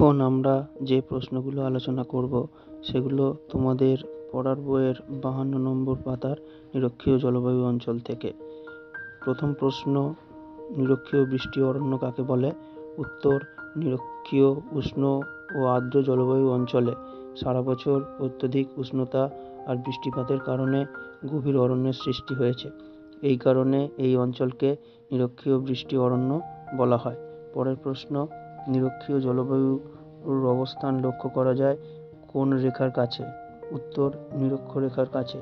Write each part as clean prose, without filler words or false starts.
এখন আমরা যে প্রশ্নগুলো আলোচনা করব সেগুলো তোমাদের পড়ার বইয়ের 52 নম্বর পাতার নিরক্ষীয় জলবায়ু অঞ্চল থেকে। প্রথম প্রশ্ন, নিরক্ষীয় বৃষ্টি অরণ্য কাকে বলে? উত্তর, নিরক্ষীয় উষ্ণ ও আর্দ্র জলবায়ু অঞ্চলে সারা বছর অত্যধিক উষ্ণতা আর বৃষ্টিপাতের কারণে গভীর অরণ্যের সৃষ্টি হয়েছে। এই কারণে এই অঞ্চলকে নিরক্ষীয় বৃষ্টি অরণ্য বলা হয়। পরের প্রশ্ন, নিরক্ষীয় জলবায়ুর অবস্থান লক্ষ্য করা যায় কোন রেখার কাছে? উত্তর, নিরক্ষরেখার কাছে।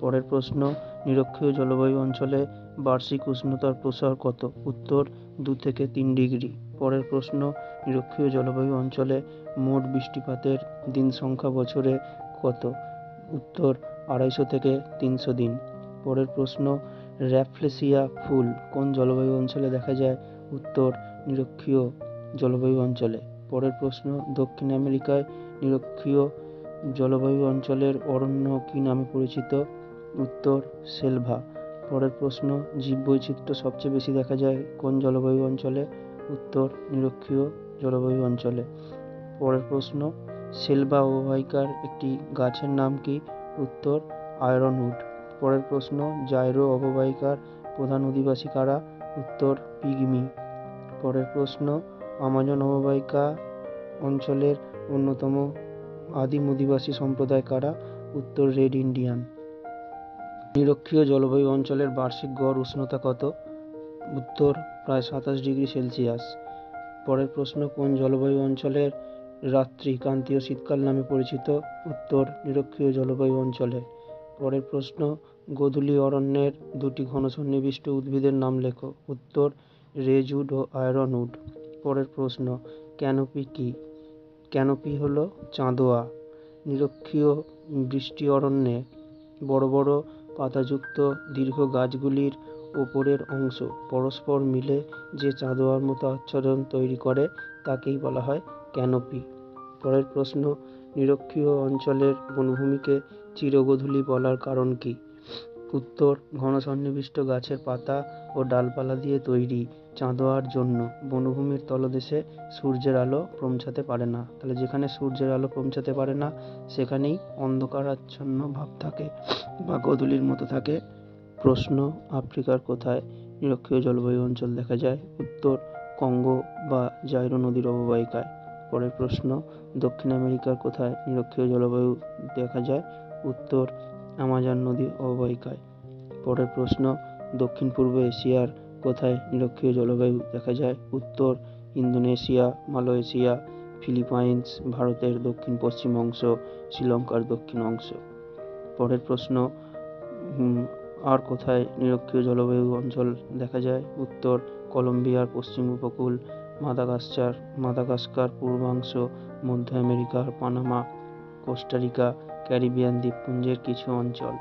পরের প্রশ্ন, নিরক্ষীয় জলবায়ু অঞ্চলে বার্ষিক উষ্ণতার প্রসার কত? উত্তর, 2 থেকে 3 ডিগ্রি। পরের প্রশ্ন, নিরক্ষীয় জলবায়ু অঞ্চলে মোট বৃষ্টিপাতের দিন সংখ্যা বছরে কত? উত্তর, 250 থেকে 300 দিন। পরের প্রশ্ন, র্যাফলেসিয়া ফুল কোন জলবায়ু অঞ্চলে দেখা যায়? উত্তর, নিরক্ষীয় জলবায়ু অঞ্চলে। পরের প্রশ্ন, দক্ষিণ আমেরিকায় নিরক্ষীয় জলবায়ু অঞ্চলের অরণ্য কী নামে পরিচিত? উত্তর, সেলভা। পরের প্রশ্ন, জীববৈচিত্র্য সবচেয়ে বেশি দেখা যায় কোন জলবায়ু অঞ্চলে? উত্তর, নিরক্ষীয় জলবায়ু অঞ্চলে। পরের প্রশ্ন, সেলভা অববাহিকার একটি গাছের নাম কি? উত্তর, আয়রনউড। পরের প্রশ্ন, জাইরো অববাহিকার প্রধান অধিবাসী কারা? উত্তর, পিগমি। পরের প্রশ্ন, আমাজন অববাহিকা অঞ্চলের অন্যতম আদিম অধিবাসী সম্প্রদায় কারা? উত্তর, রেড ইন্ডিয়ান। নিরক্ষীয় জলবায়ু অঞ্চলের বার্ষিক গড় উষ্ণতা কত? উত্তর, প্রায় 27 ডিগ্রি সেলসিয়াস। পরের প্রশ্ন, কোন জলবায়ু অঞ্চলের রাত্রি ক্রান্তীয় শীতকাল নামে পরিচিত? উত্তর, নিরক্ষীয় জলবায়ু অঞ্চলে। পরের প্রশ্ন, গোধূলি অরণ্যের 2টি ঘনসন্নিবিষ্ট উদ্ভিদের নাম লেখো। উত্তর, রেজউড ও আয়রনউড। পরের প্রশ্ন, ক্যানোপি কি? ক্যানোপি হলো চাঁদোয়া। নিরক্ষীয় বৃষ্টি অরণ্যে বড় বড় পাতাযুক্ত দীর্ঘ গাছগুলির ওপরের অংশ পরস্পর মিলে যে চাঁদোয়ার মতো আচ্ছাদন তৈরি করে তাকেই বলা হয় ক্যানোপি। পরের প্রশ্ন, নিরক্ষীয় অঞ্চলের বনভূমিকে চিরগোধূলি বলার কারণ কি? উত্তর, ঘনসন্নিবিষ্ট গাছের পাতা ও ডালপালা দিয়ে তৈরি চাঁদোয়ার জন্য বনভূমির তলদেশে সূর্যের আলো পৌঁছাতে পারে না। তাহলে যেখানে সূর্যের আলো পৌঁছাতে পারে না সেখানেই অন্ধকারাচ্ছন্ন ভাব থাকে বা গোধূলির মতো থাকে। প্রশ্ন, আফ্রিকার কোথায় নিরক্ষীয় জলবায়ু অঞ্চল দেখা যায়? উত্তর, কঙ্গো বা জাইরো নদীর অববাহিকায়। পরের প্রশ্ন, দক্ষিণ আমেরিকার কোথায় নিরক্ষীয় জলবায়ু দেখা যায়? উত্তর, আমাজন নদীর অববাহিকায়। পরের প্রশ্ন, দক্ষিণ পূর্ব এশিয়ার কোথায় নিরক্ষীয় জলবায়ু দেখা যায়? উত্তর, ইন্দোনেশিয়া, মালয়েশিয়া, ফিলিপাইন্স, ভারতের দক্ষিণ পশ্চিম অংশ, শ্রীলঙ্কার দক্ষিণ অংশ। পরের প্রশ্ন, আর কোথায় নিরক্ষীয় জলবায়ু অঞ্চল দেখা যায়? উত্তর, কলম্বিয়ার পশ্চিম উপকূল, মাদাগাস্কার পূর্বাংশ, মধ্য আমেরিকার পানামা, কোস্টারিকা, ক্যারিবিয়ান দ্বীপপুঞ্জের কিছু অঞ্চল।